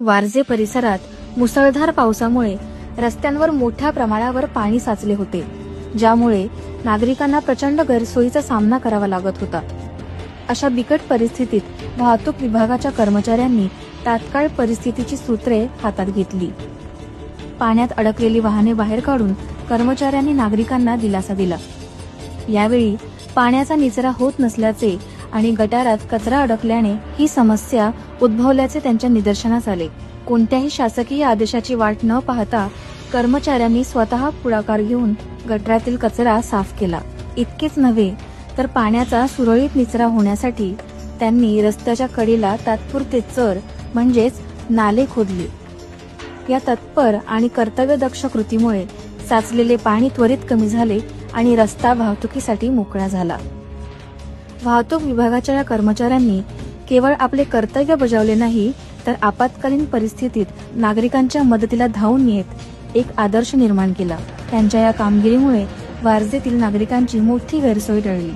वारजे परिसरात मुसळधार पावसामुळे रस्त्यांवर मोठ्या प्रमाणावर पाणी साचले होते, ज्यामुळे नागरिकांना प्रचंड गैरसोयीचा सामना करावा लागत होता। अशा बिकट परिस्थितीत वाहतूक विभागाच्या कर्मचाऱ्यांनी तात्काळ परिस्थितीची सूत्रे हातात घेतली। पाण्यात अडकलेली वाहने बाहेर काढून कर्मचाऱ्यांनी नागरिकांना दिलासा दिला। यावेळी पाण्याचा निचरा होत नसल्याचे आणि गटारात कचरा अडकल्याने ही समस्या उद्भवल्याचे त्यांच्या निदर्शनास आले। कोणत्याही शासकीय आदेशाची वाट न पाहता कर्मचाऱ्यांनी स्वतः पुढाकार घेऊन गटारातील कचरा साफ केला। इतकेच नव्हे तर पाण्याचा सुरळीत निचरा होण्यासाठी त्यांनी रस्त्याच्या कडेला तात्पुरते चर म्हणजेच नाले खोदले। या तत्पर आणि कर्तव्यदक्ष कृतीमुळे साचलेले पाणी त्वरित कमी झाले आणि रस्ता वाहतुकीसाठी मोकळा झाला। वाहतूक विभागाच्या या कर्मचाऱ्यांनी केवळ आपले कर्तव्य बजावले नाही, तर आपत्कालीन परिस्थितीत नागरिकांच्या मदतीला धावून येत एक आदर्श निर्माण केला। त्यांच्या या कामगिरीमुळे वारजेतील नागरिकांची मोठी गैरसोय टळली।